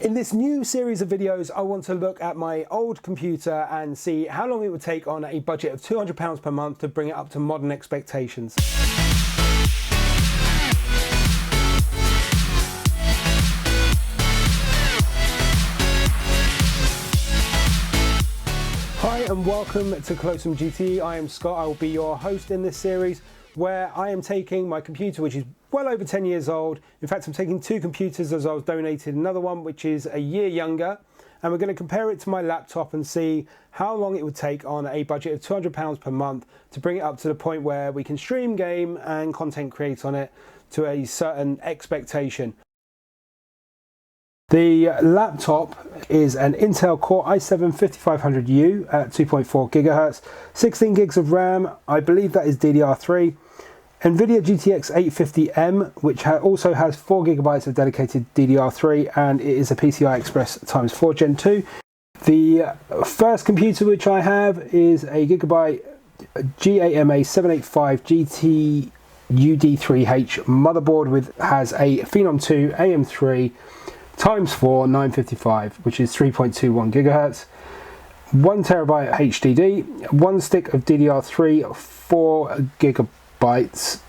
In this new series of videos, I want to look at my old computer and see how long it would take on a budget of £200 per month to bring it up to modern expectations. Hi and welcome to Tccmebius. I am Scott. I will be your host in this series where I am taking my computer, which is well over 10 years old. In fact, I'm taking two computers as I was donated another one which is a year younger, and we're going to compare it to my laptop and see how long it would take on a budget of £200 per month to bring it up to the point where we can stream, game and content create on it to a certain expectation. The laptop is an Intel Core i7-5500U at 2.4 GHz, 16 gigs of RAM, I believe that is DDR3, NVIDIA GTX 850M, which also has 4 GB of dedicated DDR3, and it is a PCI Express x4 Gen 2. The first computer which I have is a Gigabyte GAMA 785 GT UD3H motherboard has a Phenom 2 AM3 x4 955, which is 3.21 GHz, 1 TB HDD, one stick of DDR3, 4 GB,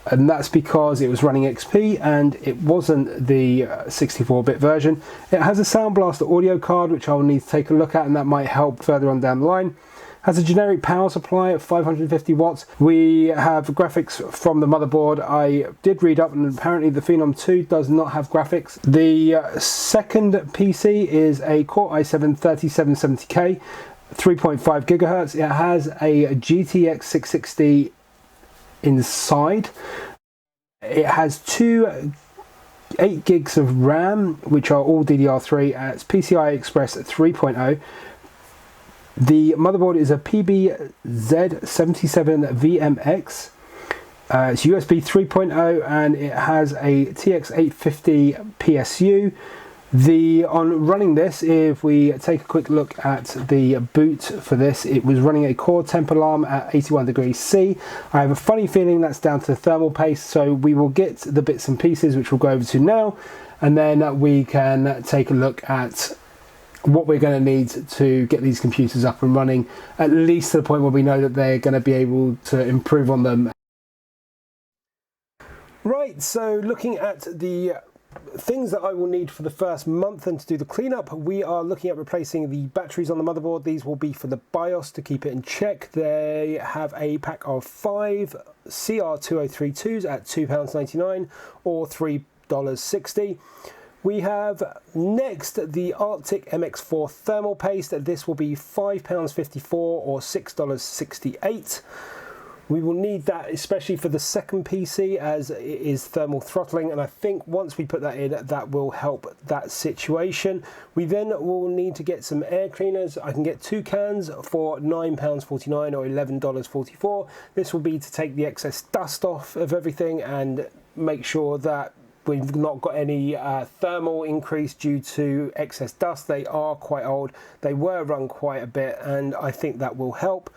and that's because it was running XP and it wasn't the 64-bit version. It has a Sound Blaster audio card, which I will need to take a look at, and that might help further on down the line. Has a generic power supply of 550 watts. We have graphics from the motherboard. I did read up, and apparently the Phenom 2 does not have graphics. The second PC is a Core i7-3770K, 3.5 GHz. It has a GTX 660 inside. It has two 8 gigs of RAM, which are all DDR3. It's PCI Express 3.0. The motherboard is a PBZ77VMX. It's USB 3.0 and it has a TX850 PSU. On running this, if we take a quick look at the boot for this, it was running a core temp alarm at 81 degrees C. I have a funny feeling that's down to thermal paste, so we will get the bits and pieces which we'll go over to now, and then we can take a look at what we're going to need to get these computers up and running, at least to the point where we know that they're going to be able to improve on them. Right, so looking at the things that I will need for the first month and to do the cleanup, we are looking at replacing the batteries on the motherboard. These will be for the BIOS to keep it in check. They have a pack of 5 CR2032s at £2.99 or $3.60. We have next the Arctic MX4 thermal paste. This will be £5.54 or $6.68. We will need that especially for the second PC, as it is thermal throttling, and I think once we put that in, that will help that situation. We then will need to get some air cleaners. I can get 2 cans for £9.49 or $11.44. This will be to take the excess dust off of everything and make sure that we've not got any thermal increase due to excess dust. They are quite old. They were run quite a bit, and I think that will help.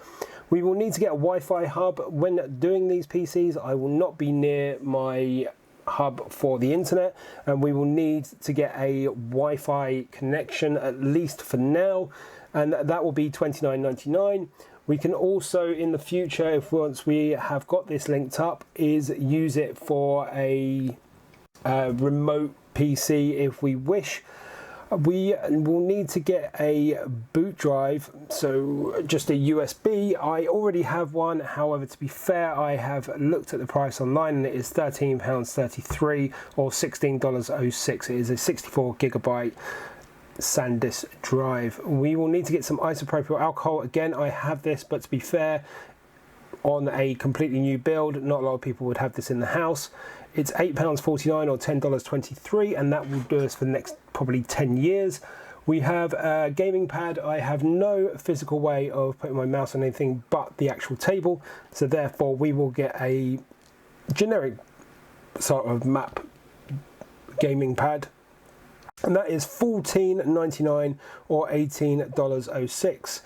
We will need to get a Wi-Fi hub. When doing these PCs, I will not be near my hub for the internet, and we will need to get a Wi-Fi connection, at least for now, and that will be £29.99. We can also in the future, if once we have got this linked up, is use it for a remote PC if we wish. We will need to get a boot drive, so just a USB. I already have one, however, to be fair, I have looked at the price online and it is £13.33 or $16.06. It is a 64 GB SanDisk drive. We will need to get some isopropyl alcohol. Again, I have this, but to be fair, on a completely new build, not a lot of people would have this in the house. It's £8.49 or $10.23, and that will do us for the next probably 10 years. We have a gaming pad. I have no physical way of putting my mouse on anything but the actual table, so therefore we will get a generic sort of map gaming pad, and that is $14.99 or $18.06.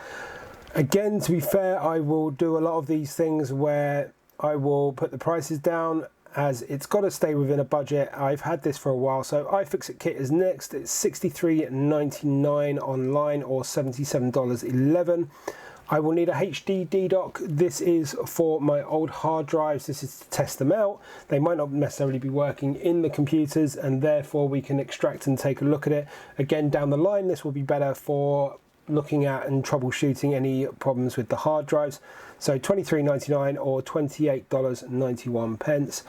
Again, to be fair, I will do a lot of these things where I will put the prices down as it's got to stay within a budget. I've had this for a while, so iFixit kit is next. It's $63.99 online or $77.11. I will need a HDD dock. This is for my old hard drives. This is to test them out. They might not necessarily be working in the computers, and therefore we can extract and take a look at it. Again, down the line, this will be better for looking at and troubleshooting any problems with the hard drives. So $23.99 or $28.91.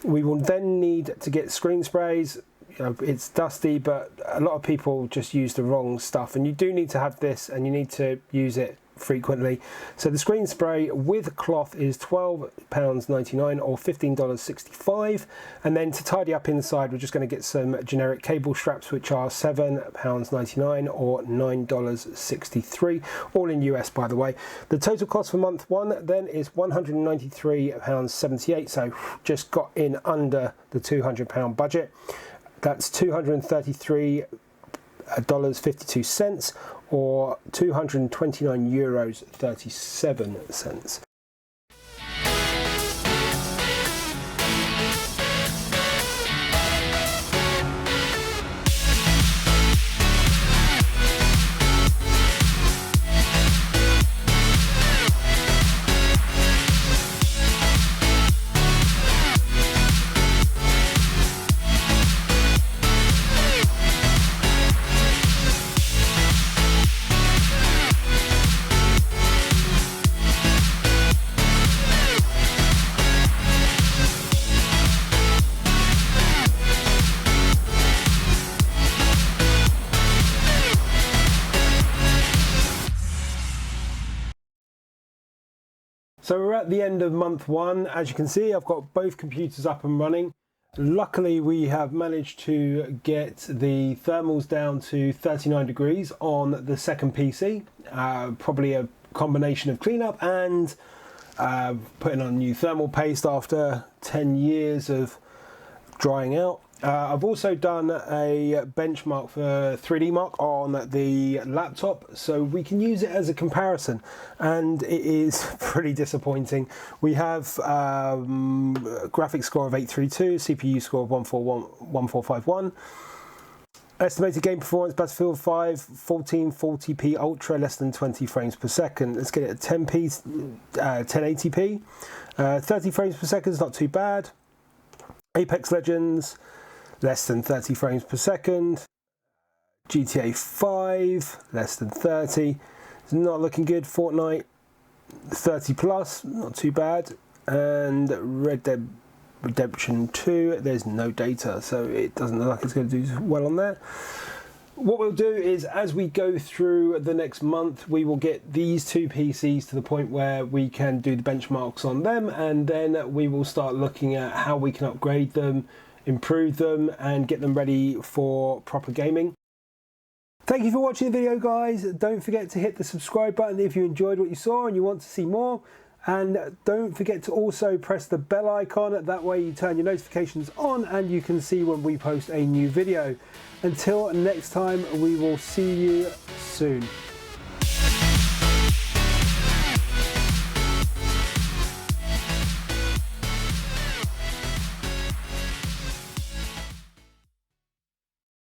We will then need to get screen sprays. You know, it's dusty, but a lot of people just use the wrong stuff, and you do need to have this, and you need to use it frequently. So the screen spray with cloth is £12.99 or $15.65, and then to tidy up inside we're just going to get some generic cable straps, which are £7.99 or $9.63, all in US by the way. The total cost for month one then is £193.78, so just got in under the £200 budget. That's $233.52 or €229.37. So we're at the end of month one. As you can see, I've got both computers up and running. Luckily, we have managed to get the thermals down to 39 degrees on the second PC. Probably a combination of cleanup and putting on new thermal paste after 10 years of drying out. I've also done a benchmark for 3D Mark on the laptop, so we can use it as a comparison, and it is pretty disappointing. We have graphics score of 832, CPU score of 1451, estimated game performance, Battlefield 5 1440p Ultra, less than 20 frames per second. Let's get it at 1080p, 30 frames per second is not too bad. Apex Legends, less than 30 frames per second. GTA 5, less than 30. It's not looking good. Fortnite, 30 plus, not too bad. And Red Dead Redemption 2, there's no data, so it doesn't look like it's going to do well on there. What we'll do is, as we go through the next month, we will get these two PCs to the point where we can do the benchmarks on them, and then we will start looking at how we can upgrade them, improve them, and get them ready for proper gaming. Thank you for watching the video, guys. Don't forget to hit the subscribe button if you enjoyed what you saw and you want to see more. And don't forget to also press the bell icon. That way you turn your notifications on and you can see when we post a new video. Until next time, we will see you soon.